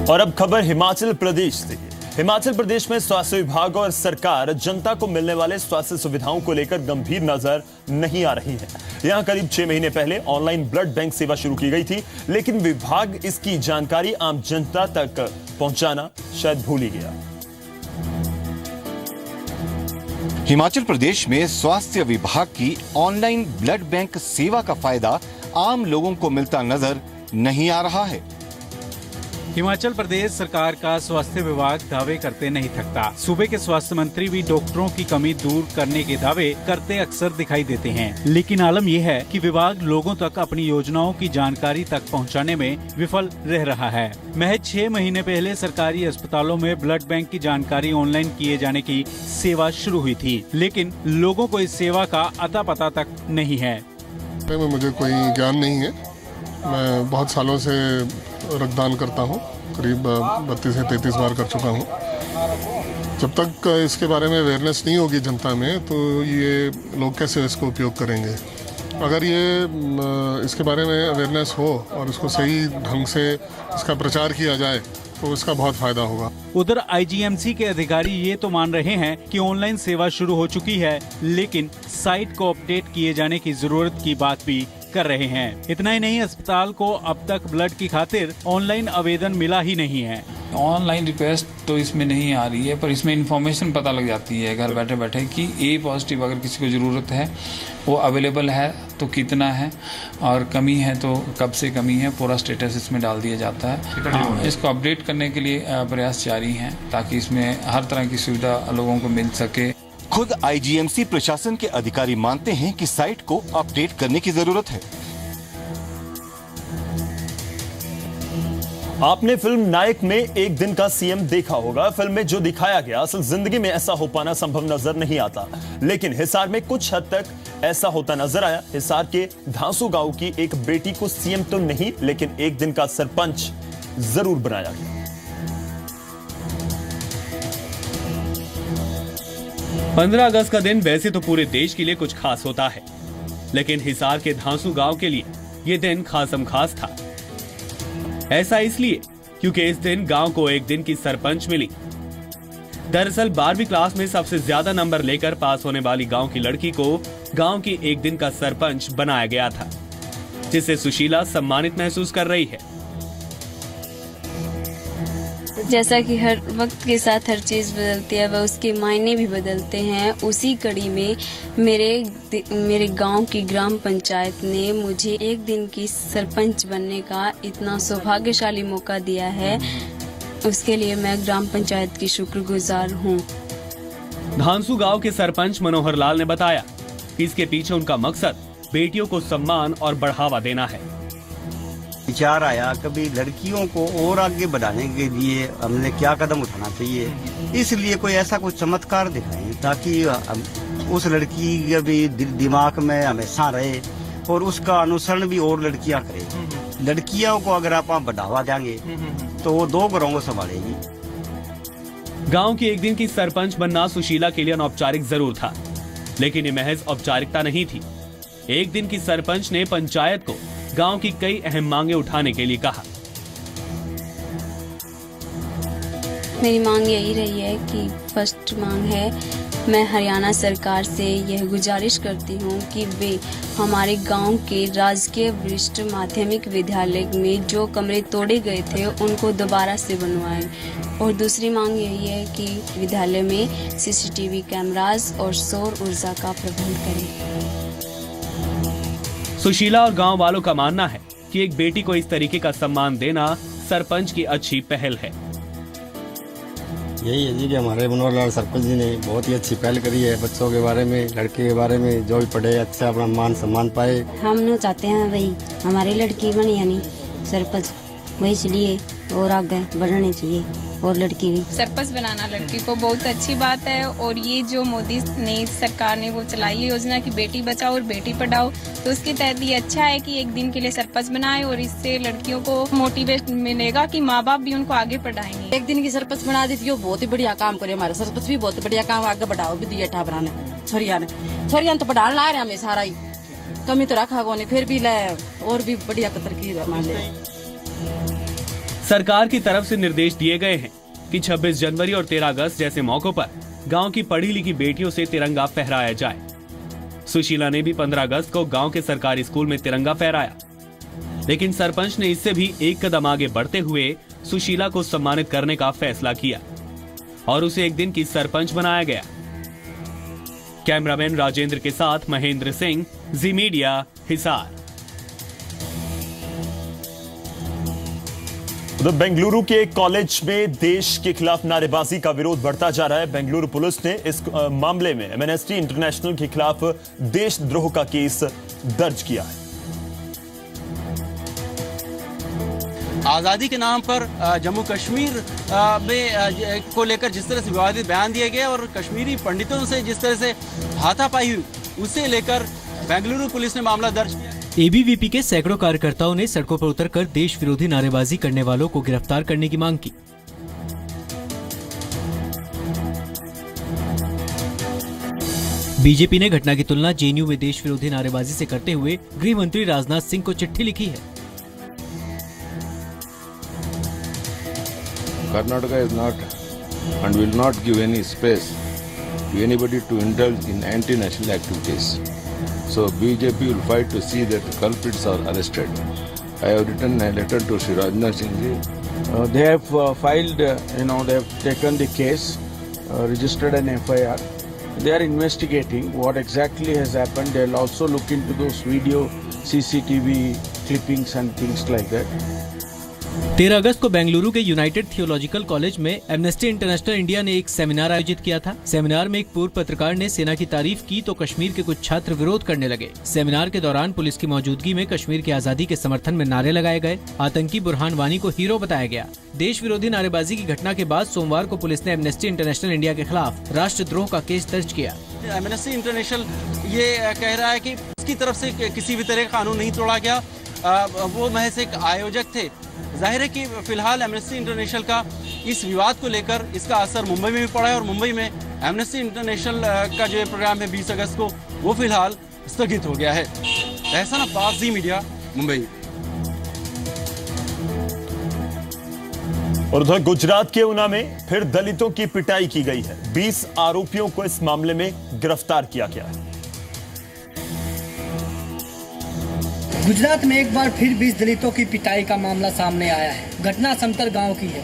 और अब खबर हिमाचल प्रदेश से। हिमाचल प्रदेश में स्वास्थ्य विभाग और सरकार जनता को मिलने वाले स्वास्थ्य सुविधाओं को लेकर गंभीर नजर नहीं आ रही है। यहां करीब 6 महीने पहले ऑनलाइन ब्लड बैंक सेवा शुरू की गई थी, लेकिन विभाग इसकी जानकारी आम जनता तक पहुंचाना शायद भूल ही गया। हिमाचल प्रदेश में स्वास्थ्य विभाग की ऑनलाइन ब्लड बैंक सेवा का फायदा आम लोगों को मिलता नजर नहीं आ रहा है। हिमाचल प्रदेश सरकार का स्वास्थ्य विभाग दावे करते नहीं थकता। सूबे के स्वास्थ्य मंत्री भी डॉक्टरों की कमी दूर करने के दावे करते अक्सर दिखाई देते हैं, लेकिन आलम यह है कि विभाग लोगों तक अपनी योजनाओं की जानकारी तक पहुंचाने में विफल रह रहा है। महज 6 महीने पहले सरकारी अस्पतालों में ब्लड बैंक की जानकारी ऑनलाइन किए जाने की सेवा शुरू हुई थी, लेकिन लोगों को इस सेवा का अता पता तक नहीं है। मुझे कोई ज्ञान नहीं है। मैं बहुत सालों से रक्तदान करता हूँ, करीब 32 से 33 बार कर चुका हूँ। जब तक इसके बारे में अवेयरनेस नहीं होगी जनता में, तो ये लोग कैसे इसको उपयोग करेंगे। अगर ये इसके बारे में अवेयरनेस हो और इसको सही ढंग से इसका प्रचार किया जाए तो इसका बहुत फायदा होगा। उधर आईजीएमसी के अधिकारी ये तो मान रहे हैं कि ऑनलाइन सेवा शुरू हो चुकी है, लेकिन साइट को अपडेट किए जाने की जरूरत की बात भी कर रहे हैं। इतना ही नहीं, अस्पताल को अब तक ब्लड की खातिर ऑनलाइन आवेदन मिला ही नहीं है। ऑनलाइन रिक्वेस्ट तो इसमें नहीं आ रही है, पर इसमें इंफॉर्मेशन पता लग जाती है घर बैठे बैठे कि ए पॉजिटिव अगर किसी को ज़रूरत है, वो अवेलेबल है तो कितना है, और कमी है तो कब से कमी है, पूरा स्टेटस इसमें डाल दिया जाता है। इसको अपडेट करने के लिए प्रयास जारी हैं ताकि इसमें हर तरह की सुविधा लोगों को मिल सके। खुद आईजीएमसी प्रशासन के अधिकारी मानते हैं कि साइट को अपडेट करने की जरूरत है। आपने फिल्म नायक में एक दिन का सीएम देखा होगा। फिल्म में जो दिखाया गया असल जिंदगी में ऐसा हो पाना संभव नजर नहीं आता, लेकिन हिसार में कुछ हद तक ऐसा होता नजर आया। हिसार के धांसू गांव की एक बेटी को सीएम तो नहीं, लेकिन एक दिन का सरपंच जरूर बनाया गया। 15 अगस्त का दिन वैसे तो पूरे देश के लिए कुछ खास होता है, लेकिन हिसार के धांसू गांव के लिए ये दिन खासम खास था। ऐसा इसलिए क्योंकि इस दिन गांव को एक दिन की सरपंच मिली। दरअसल 12वीं क्लास में सबसे ज्यादा नंबर लेकर पास होने वाली गांव की लड़की को गांव की एक दिन का सरपंच बनाया गया था, जिससे सुशीला सम्मानित महसूस कर रही है। जैसा कि हर वक्त के साथ हर चीज़ बदलती है, वह उसके मायने भी बदलते हैं। उसी कड़ी में मेरे गांव की ग्राम पंचायत ने मुझे एक दिन की सरपंच बनने का इतना सौभाग्यशाली मौका दिया है, उसके लिए मैं ग्राम पंचायत की शुक्रगुजार हूं। धांसू गांव के सरपंच मनोहर लाल ने बताया कि इसके पीछे उनका मकसद बेटियों को सम्मान और बढ़ावा देना है। विचार आया कभी लड़कियों को और आगे बढ़ाने के लिए हमने क्या कदम उठाना चाहिए, इसलिए कोई ऐसा कुछ चमत्कार दिखाएं ताकि उस लड़की के भी दिमाग में हमेशा रहे और उसका अनुसरण भी और लड़कियां करें। लड़कियों को अगर आप बढ़ावा देंगे तो वो 2 घरों को संभालेगी। गांव की एक दिन की सरपंच बनना सुशीला के लिए अनौपचारिक जरूर था, लेकिन ये महज औपचारिकता नहीं थी। एक दिन की सरपंच ने पंचायत को गांव की कई अहम मांगे उठाने के लिए कहा। मेरी मांग यही रही है कि फर्स्ट मांग है, मैं हरियाणा सरकार से यह गुजारिश करती हूँ कि वे हमारे गांव के राजकीय वरिष्ठ माध्यमिक विद्यालय में जो कमरे तोड़े गए थे उनको दोबारा से बनवाएं। और दूसरी मांग यही है कि विद्यालय में सीसीटीवी कैमरास और सौर ऊर्जा का प्रबंध करें। सुशीला और गांव वालों का मानना है कि एक बेटी को इस तरीके का सम्मान देना सरपंच की अच्छी पहल है। यही है जी कि हमारे मनोहर लाल सरपंच जी ने बहुत ही अच्छी पहल करी है। बच्चों के बारे में, लड़के के बारे में, जो भी पढ़े अच्छा अपना मान सम्मान पाए। हम लोग चाहते हैं वही हमारी लड़की बने यानी सरपंच, वही इसलिए और आगे बढ़ने चाहिए और लड़की भी सरपंच बनाना लड़की को बहुत अच्छी बात है। और ये जो मोदी ने सरकार ने वो चलाई है योजना की बेटी बचाओ और बेटी पढ़ाओ, तो उसके तहत ये अच्छा है कि एक दिन के लिए सरपंच बनाए और इससे लड़कियों को मोटिवेट मिलेगा कि माँ बाप भी उनको आगे पढ़ाएंगे। एक दिन की सरपंच बना दी थी, वो बहुत ही बढ़िया काम करे। हमारे सरपंच भी बहुत बढ़िया काम आगे बढ़ाओ भी दिया ठा बनाने छोरिया ने तो पढ़ा ला रहे हमें सारा ही, कमी तो रखा को नहीं, फिर भी ले और भी बढ़िया कतर की मान ले। सरकार की तरफ से निर्देश दिए गए हैं कि 26 जनवरी और 13 अगस्त जैसे मौकों पर गांव की पढ़ी लिखी बेटियों से तिरंगा फहराया जाए। सुशीला ने भी 15 अगस्त को गांव के सरकारी स्कूल में तिरंगा फहराया, लेकिन सरपंच ने इससे भी एक कदम आगे बढ़ते हुए सुशीला को सम्मानित करने का फैसला किया और उसे एक दिन की सरपंच बनाया गया। कैमरामैन राजेंद्र के साथ महेंद्र सिंह, जी मीडिया, हिसार। तो बेंगलुरु के एक कॉलेज में देश के खिलाफ नारेबाजी का विरोध बढ़ता जा रहा है। बेंगलुरु पुलिस ने इस मामले में एमनेस्टी इंटरनेशनल के खिलाफ देशद्रोह का केस दर्ज किया है। आज़ादी के नाम पर जम्मू कश्मीर में को लेकर जिस तरह से विवादित बयान दिए गए और कश्मीरी पंडितों से जिस तरह से हाथापाई हुई, उसे लेकर बेंगलुरु पुलिस ने मामला दर्ज किया। एबीवीपी के सैकड़ों कार्यकर्ताओं ने सड़कों पर उतरकर देश विरोधी नारेबाजी करने वालों को गिरफ्तार करने की मांग की। बीजेपी ने घटना की तुलना जेएनयू में देश विरोधी नारेबाजी से करते हुए गृह मंत्री राजनाथ सिंह को चिट्ठी लिखी है। Karnataka is not and will not give any space to anybody to indulge in anti-national activities. So BJP will fight to see that culprits are arrested. I have written a letter to Shri Rajnath Singh ji. They have filed, they have taken the case, registered an FIR. They are investigating what exactly has happened. They will also look into those video, CCTV clippings and things like that. 13 अगस्त को बेंगलुरु के United theological college में amnesty international India ने एक seminar आयोजित किया था। Seminar में एक पूर्व पत्रकार ने सेना की तारीफ की तो कश्मीर के कुछ छात्र विरोध करने लगे। सेमिनार के दौरान पुलिस की मौजूदगी में कश्मीर की आजादी के समर्थन में नारे लगाए गए। आतंकी बुरहान वानी को हीरो बताया गया। देश विरोधी नारेबाजी की घटना के बाद सोमवार को पुलिस ने एमनेस्टी इंटरनेशनल इंडिया के खिलाफ राष्ट्रद्रोह का केस दर्ज किया। एमनेस्टी इंटरनेशनल ये कह रहा है कि उसकी तरफ से किसी भी तरह का कानून नहीं तोड़ा गया, वो महज एक आयोजक थे। जाहिर है कि फिलहाल एमनेस्टी इंटरनेशनल का इस विवाद को लेकर इसका असर मुंबई में भी पड़ा है और मुंबई में एमनेस्टी इंटरनेशनल का जो प्रोग्राम है 20 अगस्त को, वो फिलहाल स्थगित हो गया है। एहसान अब्बास, जी मीडिया, मुंबई। और उधर गुजरात के ऊना में फिर दलितों की पिटाई की गई है। 20 आरोपियों को इस मामले में गिरफ्तार किया गया है। गुजरात में एक बार फिर 20 दलितों की पिटाई का मामला सामने आया है। घटना समतर गांव की है।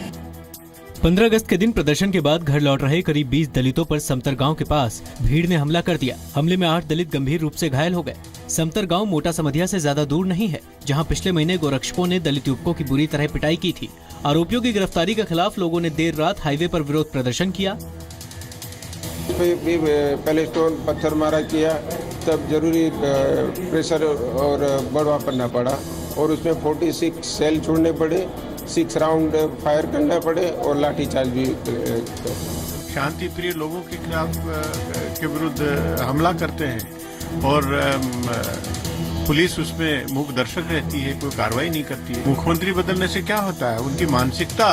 15 अगस्त के दिन प्रदर्शन के बाद घर लौट रहे करीब 20 दलितों पर समतर गांव के पास भीड़ ने हमला कर दिया। हमले में 8 दलित गंभीर रूप से घायल हो गए। समतर गांव मोटा समधिया से ज्यादा दूर नहीं है, जहां पिछले महीने गोरक्षकों ने दलित युवकों की बुरी तरह पिटाई की थी। आरोपियों की गिरफ्तारी के खिलाफ लोगों ने देर रात हाईवे पर विरोध प्रदर्शन किया। पहले स्टोन पत्थर मारा किया, तब जरूरी प्रेशर और बढ़वा करना पड़ा और उसमें 46 सेल छोड़ने पड़े, 6 राउंड फायर करना पड़े और लाठीचार्ज भी। शांति प्रिय लोगों के खिलाफ के विरुद्ध हमला करते हैं और पुलिस उसमें मूक दर्शक रहती है, कोई कार्रवाई नहीं करती है। मुख्यमंत्री बदलने से क्या होता है, उनकी मानसिकता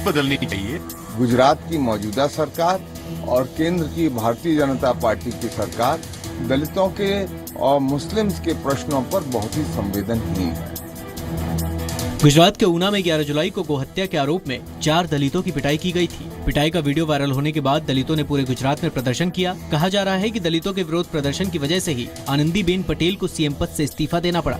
बदलनी चाहिए। गुजरात की मौजूदा सरकार और केंद्र की भारतीय जनता पार्टी की सरकार दलितों के और मुस्लिम्स के प्रश्नों पर बहुत ही संवेदनहीन है। गुजरात के ऊना में 11 जुलाई को गोहत्या के आरोप में 4 दलितों की पिटाई की गई थी। पिटाई का वीडियो वायरल होने के बाद दलितों ने पूरे गुजरात में प्रदर्शन किया। कहा जा रहा है कि दलितों के विरोध प्रदर्शन की वजह से ही आनंदीबेन पटेल को सीएम पद से इस्तीफा देना पड़ा।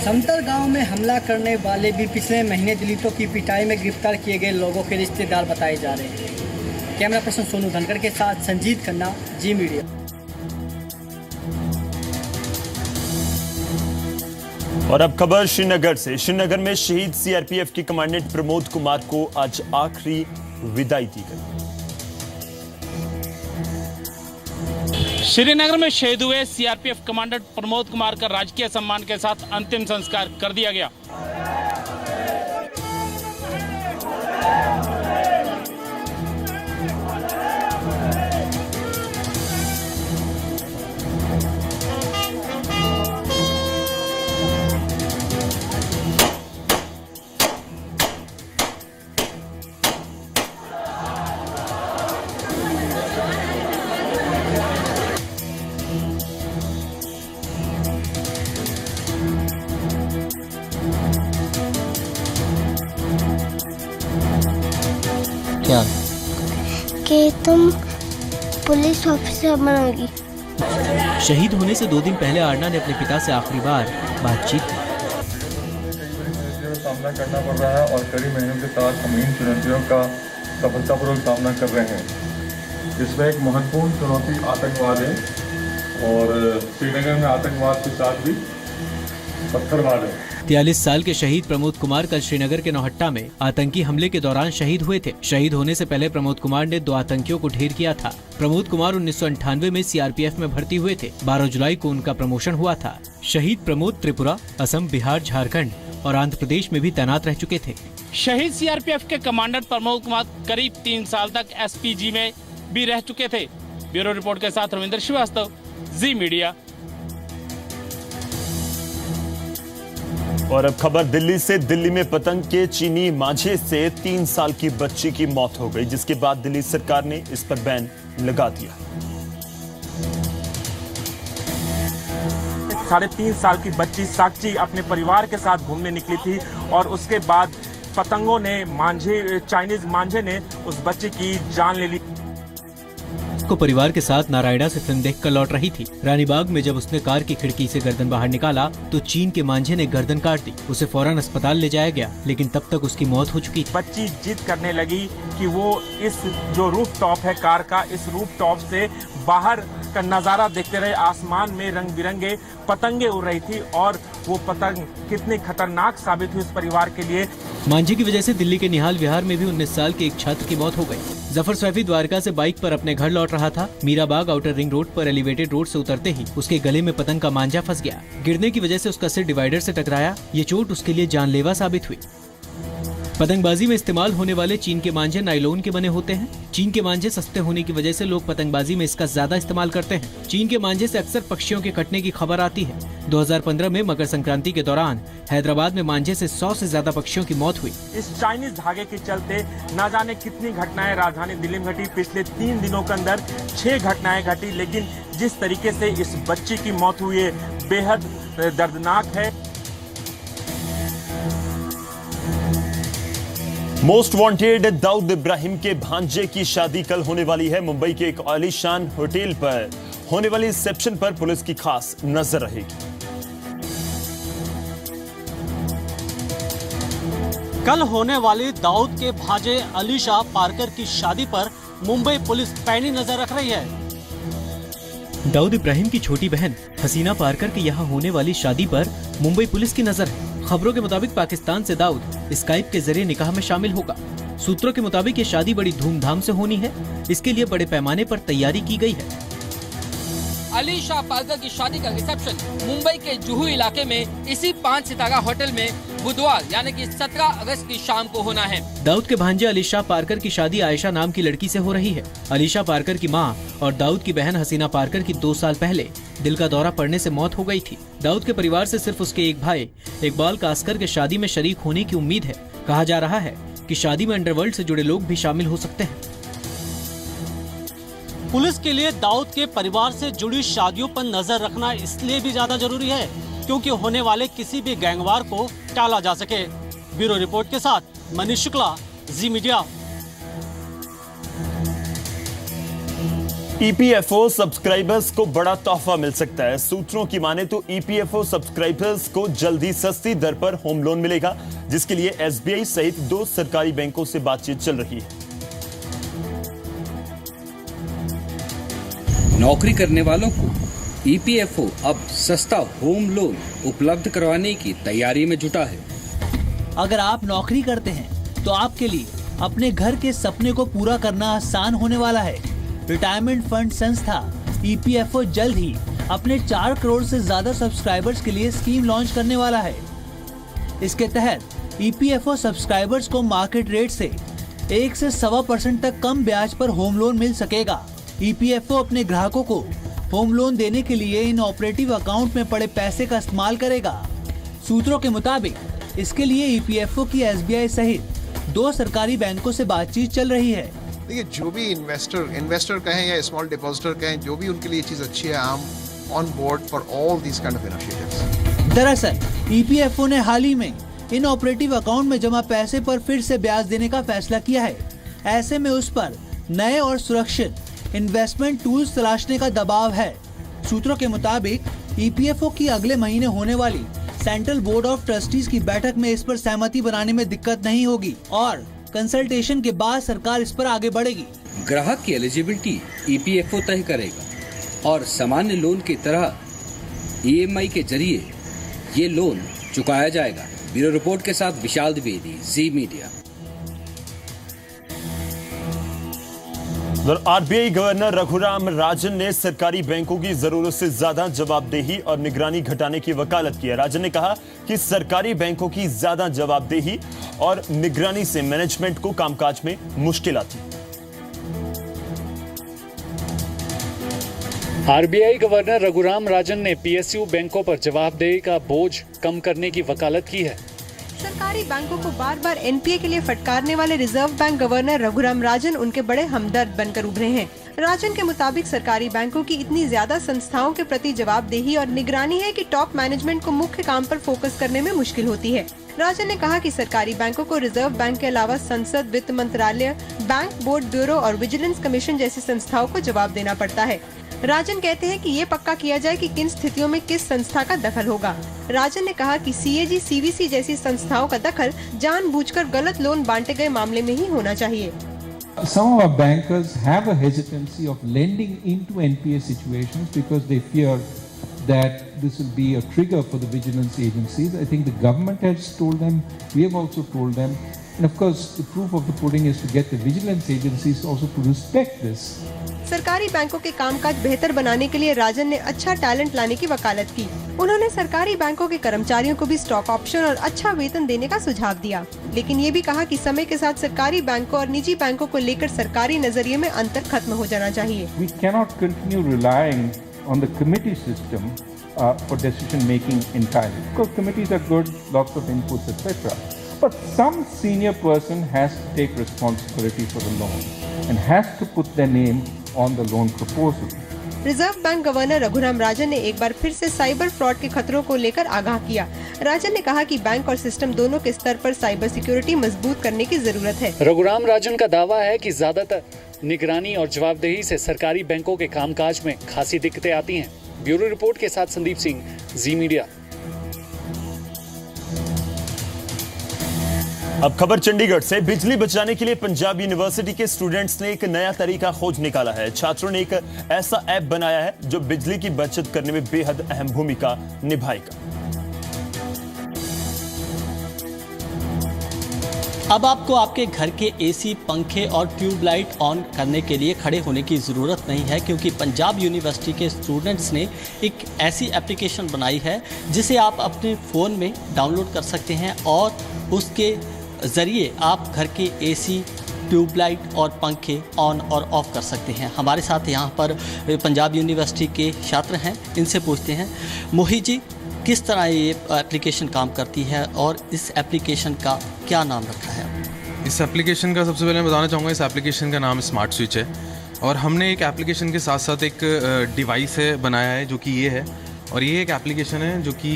समतर गांव में हमला करने वाले भी पिछले महीने दलितों की पिटाई में गिरफ्तार किए गए लोगों के रिश्तेदार बताए जा रहे हैं। कैमरा पर्सन सोनू धनखड़ के साथ संजीत खन्ना, जी मीडिया। और अब खबर श्रीनगर से। श्रीनगर में शहीद सीआरपीएफ के कमांडेंट प्रमोद कुमार को आज आखिरी विदाई दी गई। श्रीनगर में शहीद हुए सीआरपीएफ कमांडेंट प्रमोद कुमार का राजकीय सम्मान के साथ अंतिम संस्कार कर दिया गया। क्या? कि तुम पुलिस ऑफिसर बनोगी। शहीद होने से 2 दिन पहले आरना ने अपने पिता से आखिरी बार बातचीत की। सामना करना पड़ रहा है और कड़ी मेहनत के साथ हम इन चुनौतियों का सफलतापूर्वक सामना कर रहे हैं। इसमें एक महत्वपूर्ण चुनौती आतंकवाद है और श्रीनगर में आतंकवाद के साथ भी पत्थरबाज है। 43 साल के शहीद प्रमोद कुमार कल श्रीनगर के नौहट्टा में आतंकी हमले के दौरान शहीद हुए थे। शहीद होने से पहले प्रमोद कुमार ने 2 आतंकियों को ढेर किया था। प्रमोद कुमार 1998 में सीआरपीएफ में भर्ती हुए थे। 12 जुलाई को उनका प्रमोशन हुआ था। शहीद प्रमोद त्रिपुरा, असम, बिहार, झारखंड और आंध्र प्रदेश में भी तैनात रह चुके थे। शहीद सीआरपीएफ के कमांडर प्रमोद कुमार करीब 3 साल तक एसपीजी में भी रह चुके थे। ब्यूरो रिपोर्ट के साथ रविंद्र श्रीवास्तव, जी मीडिया। और अब खबर दिल्ली से। दिल्ली में पतंग के चीनी मांझे से 3 साल की बच्ची की मौत हो गई, जिसके बाद दिल्ली सरकार ने इस पर बैन लगा दिया। 3.5 साल की बच्ची साक्षी अपने परिवार के साथ घूमने निकली थी और उसके बाद पतंगों ने चाइनीज मांझे ने उस बच्ची की जान ले ली। को परिवार के साथ नारायणा से फिल्म देखकर लौट रही थी। रानीबाग में जब उसने कार की खिड़की से गर्दन बाहर निकाला तो चीन के मांझे ने गर्दन काट दी। उसे फौरन अस्पताल ले जाया गया, लेकिन तब तक उसकी मौत हो चुकी थी। बच्ची जिद करने लगी कि वो इस जो रूफ टॉप है कार का, इस रूफ टॉप से बाहर का नजारा देखते रहे। आसमान में रंग बिरंगे पतंगे उड़ रही थी और वो पतंग कितनी खतरनाक साबित हुई उस परिवार के लिए। मांझे की वजह से दिल्ली के निहाल विहार में भी 19 साल के एक छात्र की मौत हो गई। जफर सैफी द्वारका से बाइक पर अपने घर लौट रहा था। मीराबाग आउटर रिंग रोड पर एलिवेटेड रोड से उतरते ही उसके गले में पतंग का मांझा फंस गया। गिरने की वजह से उसका सिर डिवाइडर से टकराया। ये चोट उसके लिए जानलेवा साबित हुई। पतंगबाजी में इस्तेमाल होने वाले चीन के मांझे नायलॉन के बने होते हैं। चीन के मांझे सस्ते होने की वजह से लोग पतंगबाजी में इसका ज्यादा इस्तेमाल करते हैं। चीन के मांझे से अक्सर पक्षियों के कटने की खबर आती है। 2015 में मकर संक्रांति के दौरान हैदराबाद में मांझे से 100 से ज्यादा पक्षियों की मौत हुई। इस चाइनीज धागे के चलते न जाने कितनी घटनाएं राजधानी दिल्ली में घटी। पिछले 3 दिनों के अंदर 6 घटनाएं घटी, लेकिन जिस तरीके से इस बच्ची की मौत हुई है बेहद दर्दनाक है। मोस्ट वांटेड दाऊद इब्राहिम के भांजे की शादी कल होने वाली है। मुंबई के एक आलीशान होटल पर होने वाली रिसेप्शन पर पुलिस की खास नजर रहेगी। कल होने वाली दाऊद के भांजे अलीशा पारकर की शादी पर मुंबई पुलिस पैनी नजर रख रही है। दाऊद इब्राहिम की छोटी बहन हसीना पारकर की यहाँ होने वाली शादी पर मुंबई पुलिस की नजर है। खबरों के मुताबिक पाकिस्तान से दाऊद स्काइप के जरिए निकाह में शामिल होगा। सूत्रों के मुताबिक ये शादी बड़ी धूमधाम से होनी है। इसके लिए बड़े पैमाने पर तैयारी की गई है। अलीशा पारकर की शादी का रिसेप्शन मुंबई के जुहू इलाके में इसी 5 सितारा होटल में बुधवार यानी कि 17 अगस्त की शाम को होना है। दाऊद के भांजे अलीशा पारकर की शादी आयशा नाम की लड़की से हो रही है। अलीशा पारकर की मां और दाऊद की बहन हसीना पारकर की 2 साल पहले दिल का दौरा पड़ने से मौत हो गई थी। दाऊद के परिवार से सिर्फ उसके एक भाई इकबाल कास्कर के शादी में शरीक होने की उम्मीद है। कहा जा रहा है कि शादी में अंडरवर्ल्ड से जुड़े लोग भी शामिल हो सकते हैं। पुलिस के लिए दाऊद के परिवार से जुड़ी शादियों पर नजर रखना इसलिए भी ज्यादा जरूरी है क्योंकि होने वाले किसी भी गैंगवार को टाला जा सके। ब्यूरो रिपोर्ट के साथ मनीष शुक्ला, जी मीडिया। ईपीएफओ सब्सक्राइबर्स को बड़ा तोहफा मिल सकता है। सूत्रों की माने तो ईपीएफओ सब्सक्राइबर्स को जल्दी सस्ती दर पर होम लोन मिलेगा, जिसके लिए एसबीआई सहित 2 सरकारी बैंकों से बातचीत चल रही है। नौकरी करने वालों को ईपीएफओ अब सस्ता होम लोन उपलब्ध करवाने की तैयारी में जुटा है। अगर आप नौकरी करते हैं तो आपके लिए अपने घर के सपने को पूरा करना आसान होने वाला है। रिटायरमेंट फंड संस्था ईपीएफओ जल्द ही अपने 4 करोड़ से ज्यादा सब्सक्राइबर्स के लिए स्कीम लॉन्च करने वाला है। इसके तहत ईपीएफओ सब्सक्राइबर्स को मार्केट रेट से 1 से 1.25% तक कम ब्याज पर होम लोन मिल सकेगा। ईपीएफओ अपने ग्राहकों को होम लोन देने के लिए इन ऑपरेटिव अकाउंट में पड़े पैसे का इस्तेमाल करेगा। सूत्रों के मुताबिक इसके लिए ईपीएफओ की एसबीआई सहित 2 सरकारी बैंकों से बातचीत चल रही है। देखिए, जो भी इन्वेस्टर कहें या स्मॉल डिपॉजिटर कहें, जो भी उनके लिए चीज अच्छी है, I am on board for all these kind of initiatives. दरअसल ईपीएफओ ने हाल ही में इन ऑपरेटिव अकाउंट में जमा पैसे पर फिर से ब्याज देने का फैसला किया है। ऐसे में उस पर नए और सुरक्षित इन्वेस्टमेंट टूल्स तलाशने का दबाव है। सूत्रों के मुताबिक ईपीएफओ की अगले महीने होने वाली सेंट्रल बोर्ड ऑफ ट्रस्टीज की बैठक में इस पर सहमति बनाने में दिक्कत नहीं होगी और कंसल्टेशन के बाद सरकार इस पर आगे बढ़ेगी। ग्राहक की एलिजिबिलिटी ईपीएफओ तय करेगा और सामान्य लोन की तरह ईएमआई के जरिए ये लोन चुकाया जाएगा। ब्यूरो रिपोर्ट के साथ विशाल द्विवेदी, जी media. RBI governor Raghuram Rajan ने सरकारी बैंकों की जरूरत से ज्यादा जवाबदेही और निगरानी घटाने की वकालत की है। राजन ने कहा कि सरकारी बैंकों की ज्यादा जवाबदेही और निगरानी से मैनेजमेंट को कामकाज में मुश्किल आती है। आरबीआई गवर्नर रघुराम राजन ने पीएसयू बैंकों पर जवाबदेही का बोझ कम करने की वकालत की है। सरकारी बैंकों को बार बार एनपीए के लिए फटकारने वाले रिजर्व बैंक गवर्नर रघुराम राजन उनके बड़े हमदर्द बनकर उभरे हैं। राजन के मुताबिक सरकारी बैंकों की इतनी ज्यादा संस्थाओं के प्रति जवाबदेही और निगरानी है कि टॉप मैनेजमेंट को मुख्य काम पर फोकस करने में मुश्किल होती है। राजन ने कहा कि सरकारी बैंकों को रिजर्व बैंक के अलावा संसद, वित्त मंत्रालय, बैंक बोर्ड, ब्यूरो और विजिलेंस कमीशन जैसी संस्थाओं को जवाब देना पड़ता है। राजन कहते हैं कि ये पक्का किया जाए कि किन स्थितियों में किस संस्था का दखल होगा। राजन ने कहा कि सीएजी, सीवीसी जैसी संस्थाओं का दखल जानबूझकर गलत लोन बांटे गए मामले में ही होना चाहिए। Some of our bankers have a hesitancy of lending into NPA situations because they fear that this will be a trigger for the vigilance agencies. I think the government has told them, we have also told them, and of course the proof of the pudding is to get the vigilance agencies also to respect this. सरकारी बैंकों के कामकाज बेहतर बनाने के लिए राजन ने अच्छा टैलेंट लाने की वकालत की। उन्होंने सरकारी बैंकों के कर्मचारियों को भी स्टॉक ऑप्शन और अच्छा वेतन देने का सुझाव दिया, लेकिन ये भी कहा कि समय के साथ सरकारी बैंकों और निजी बैंकों को लेकर सरकारी नजरिए में अंतर खत्म हो जाना चाहिए। We cannot continue relying on the committee system for decision making entirely. Because committees are good, lots of inputs, etc. But some senior person has to take responsibility for the loan and has to put their name on the loan proposal. Reserve Bank governor Raghuram Rajan ने एक बार फिर से cyber fraud के खतरों को लेकर आगाह किया। राजन ने कहा कि बैंक और सिस्टम दोनों के स्तर पर साइबर सिक्योरिटी मजबूत करने की जरूरत है। रघुराम राजन का दावा है कि ज्यादातर निगरानी और जवाबदेही से सरकारी बैंकों के कामकाज में खासी दिक्कतें आती हैं। ब्यूरो रिपोर्ट के साथ संदीप सिंह, जी मीडिया। अब खबर चंडीगढ़ से। बिजली बचाने के लिए पंजाब यूनिवर्सिटी के स्टूडेंट्स ने एक नया तरीका खोज निकाला है। छात्रों ने एक ऐसा ऐप बनाया है जो बिजली की बचत करने में बेहद अहम भूमिका निभाएगा। अब आपको आपके घर के एसी, पंखे और ट्यूबलाइट ऑन करने के लिए खड़े होने की ज़रूरत नहीं है, क्योंकि पंजाब यूनिवर्सिटी के स्टूडेंट्स ने एक ऐसी एप्लीकेशन बनाई है जिसे आप अपने फ़ोन में डाउनलोड कर सकते हैं और उसके ज़रिए आप घर के एसी, ट्यूबलाइट और पंखे ऑन और ऑफ कर सकते हैं। हमारे साथ यहाँ पर पंजाब यूनिवर्सिटी के छात्र हैं, इनसे पूछते हैं। मोहित जी, किस तरह ये एप्लीकेशन काम करती है और इस एप्लीकेशन का क्या नाम रखा है? इस एप्लीकेशन का सबसे पहले मैं बताना चाहूँगा, इस एप्लीकेशन का नाम स्मार्ट स्विच है और हमने एक एप्लीकेशन के साथ साथ एक डिवाइस है बनाया है जो कि ये है, और ये एक एप्लीकेशन है जो कि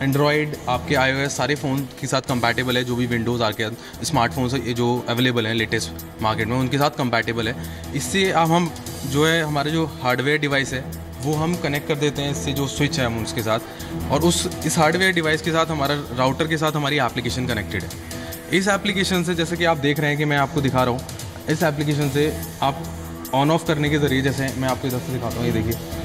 एंड्रॉयड, आपके iOS सारे फ़ोन के साथ कंपैटिबल है। जो भी विंडोज़ आर के स्मार्टफोन्स जो अवेलेबल हैं लेटेस्ट मार्केट में, उनके साथ कंपैटिबल है। इससे अब हम जो है हमारे जो हार्डवेयर डिवाइस है वो हम कनेक्ट कर देते हैं इससे, जो स्विच है हम उसके साथ, और इस हार्डवेयर डिवाइस के साथ हमारा राउटर के साथ हमारी एप्लीकेशन कनेक्टेड है। इस एप्लीकेशन से, जैसे कि आप देख रहे हैं कि मैं आपको दिखा रहा हूँ, इस एप्लीकेशन से आप ऑन ऑफ करने के ज़रिए, जैसे मैं आपको इधर से दिखाता हूँ, ये देखिए,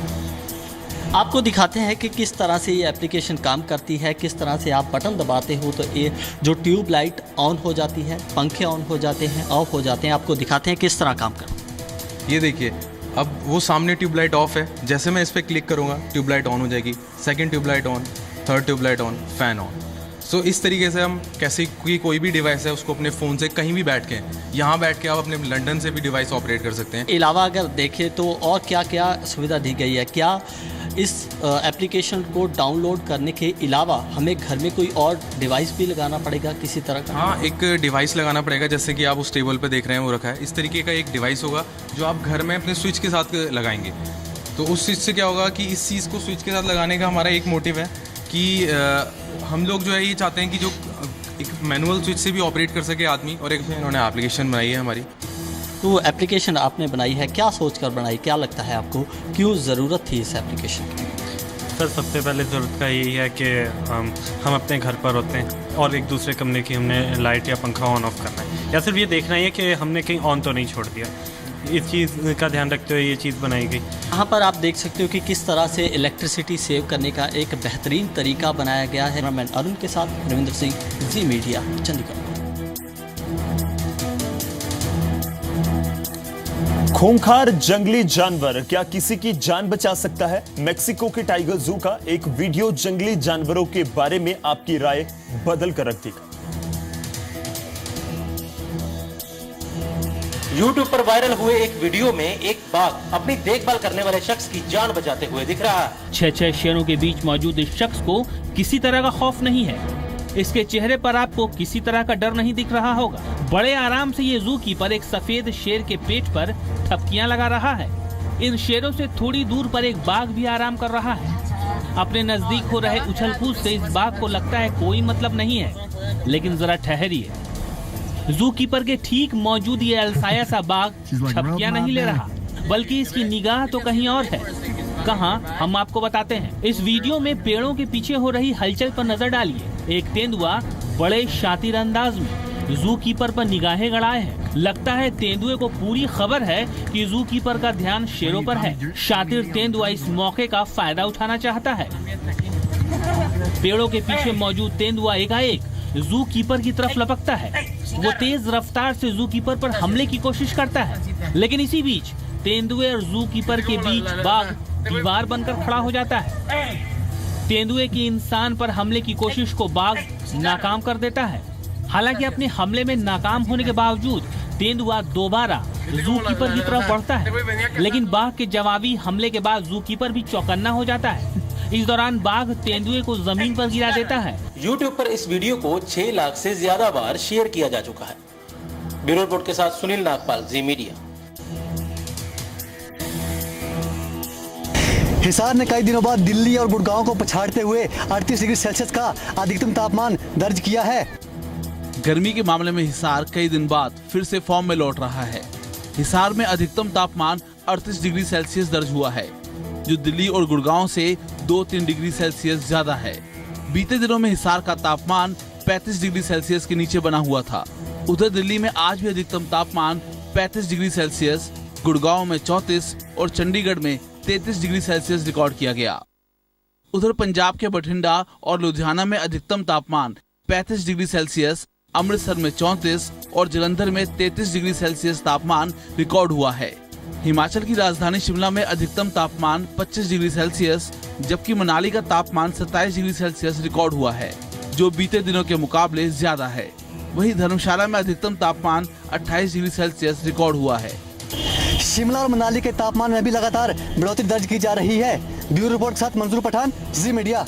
आपको दिखाते हैं कि किस तरह से ये एप्लीकेशन काम करती है। किस तरह से आप बटन दबाते हो तो ये जो ट्यूब लाइट ऑन हो जाती है, पंखे ऑन हो जाते हैं, ऑफ हो जाते हैं। आपको दिखाते हैं किस तरह काम करता है। ये देखिए, अब वो सामने ट्यूबलाइट ऑफ है, जैसे मैं इस पर क्लिक करूँगा ट्यूबलाइट ऑन हो जाएगी, second tubelight on, third tubelight on, fan on. So इस तरीके से हम कैसे कोई भी डिवाइस है उसको अपने फ़ोन से कहीं भी बैठ के, यहाँ बैठ के आप अपने लंदन से भी डिवाइस ऑपरेट कर सकते हैं। अलावा अगर देखें तो और क्या क्या सुविधा दी गई है? क्या इस एप्लीकेशन को डाउनलोड करने के अलावा हमें घर में कोई और डिवाइस भी लगाना पड़ेगा किसी तरह का? हाँ, एक डिवाइस लगाना पड़ेगा, जैसे कि आप उस टेबल पे देख रहे हैं वो रखा है। इस तरीके का एक डिवाइस होगा जो आप घर में अपने स्विच के साथ लगाएंगे। तो उस चीज़ से क्या होगा कि इस चीज़ को स्विच के साथ लगाने का हमारा एक मोटिव है कि हम लोग जो है ये चाहते हैं कि जो एक मैनुअल स्विच से भी ऑपरेट कर सके आदमी, और एक इन्होंने एप्लीकेशन बनाई है हमारी, तो एप्लीकेशन आपने बनाई है, क्या सोचकर बनाई, क्या लगता है आपको, क्यों ज़रूरत थी इस एप्लीकेशन की? सर सबसे पहले ज़रूरत का यही है कि हम अपने घर पर होते हैं और एक दूसरे कमरे की हमने लाइट या पंखा ऑन ऑफ करना है, या सिर्फ ये देखना है कि हमने कहीं ऑन तो नहीं छोड़ दिया। इस चीज़ का ध्यान रखते हुए ये चीज़ बनाई गई। यहाँ पर आप देख सकते हो कि किस तरह से इलेक्ट्रिसिटी सेव करने का एक बेहतरीन तरीका बनाया गया है। कैमरामैन अरुण के साथ रविंद्र सिंह, जी मीडिया, चंडीगढ़। खूंखार जंगली जानवर क्या किसी की जान बचा सकता है? मेक्सिको के टाइगर जू का एक वीडियो जंगली जानवरों के बारे में आपकी राय बदल कर रख देगा। YouTube पर वायरल हुए एक वीडियो में एक बाघ अपनी देखभाल करने वाले शख्स की जान बचाते हुए दिख रहा है। 6 शेरों के बीच मौजूद इस शख्स को किसी तरह का खौफ नहीं है। इसके चेहरे पर आपको किसी तरह का डर नहीं दिख रहा होगा। बड़े आराम से ये जू कीपर एक सफेद शेर के पेट पर ठपकियां लगा रहा है। इन शेरों से थोड़ी दूर पर एक बाघ भी आराम कर रहा है। अपने नजदीक हो रहे उछल कूद से इस बाघ को लगता है कोई मतलब नहीं है, लेकिन जरा ठहरिए। जू कीपर के ठीक मौजूद ये अलसाया सा बाघ ठपकियां नहीं ले रहा, बल्कि इसकी निगाह तो कहीं और है। कहां, हम आपको बताते हैं। इस वीडियो में पेड़ों के पीछे हो रही हलचल पर नजर डालिए। एक तेंदुआ बड़े शातिर अंदाज में जू कीपर पर निगाहें गड़ाए है। लगता है तेंदुए को पूरी खबर है कि जू कीपर का ध्यान शेरों पर है। शातिर तेंदुआ इस मौके का फायदा उठाना चाहता है। पेड़ों के पीछे मौजूद तेंदुआ एकाएक जू कीपर की तरफ लपकता है। वो तेज रफ्तार से जू कीपर पर हमले की कोशिश करता है, लेकिन इसी बीच तेंदुए और जू कीपर के बीच बाघ दीवार बनकर खड़ा हो जाता है। तेंदुए की इंसान पर हमले की कोशिश को बाघ नाकाम कर देता है। हालांकि अपने हमले में नाकाम होने के बावजूद तेंदुआ दोबारा जू कीपर की तरफ बढ़ता है, लेकिन बाघ के जवाबी हमले के बाद जू कीपर भी चौकन्ना हो जाता है। इस दौरान बाघ तेंदुए को जमीन पर गिरा देता है। YouTube पर इस वीडियो को 6 लाख से ज्यादा बार शेयर किया जा चुका है। ब्यूरो रिपोर्ट के साथ सुनील नागपाल, जी मीडिया। हिसार ने कई दिनों बाद दिल्ली और गुड़गांव को पछाड़ते हुए 38 डिग्री सेल्सियस का अधिकतम तापमान दर्ज किया है। गर्मी के मामले में हिसार कई दिन बाद फिर से फॉर्म में लौट रहा है। हिसार में अधिकतम तापमान 38 डिग्री सेल्सियस दर्ज हुआ है, जो दिल्ली और गुड़गांव से 2-3 डिग्री सेल्सियस ज्यादा है। बीते दिनों में हिसार का तापमान 35 डिग्री सेल्सियस के नीचे बना हुआ था। उधर दिल्ली में आज भी अधिकतम तापमान 35 डिग्री सेल्सियस, गुड़गांव में 34 और चंडीगढ़ में 33 डिग्री सेल्सियस रिकॉर्ड किया गया। उधर पंजाब के बठिंडा और लुधियाना में अधिकतम तापमान 35 डिग्री सेल्सियस, अमृतसर में 34 और जालंधर में 33 डिग्री सेल्सियस तापमान रिकॉर्ड हुआ है। हिमाचल की राजधानी शिमला में अधिकतम तापमान 25 डिग्री सेल्सियस, जबकि मनाली का तापमान 27 डिग्री सेल्सियस रिकॉर्ड हुआ है, जो बीते दिनों के मुकाबले ज्यादा है। वहीं धर्मशाला में अधिकतम तापमान 28 डिग्री सेल्सियस रिकॉर्ड हुआ है। शिमला और मनाली के तापमान में भी लगातार बढ़ोतरी दर्ज की जा रही है। ब्यूरो रिपोर्ट के साथ मंजूर पठान, जी मीडिया।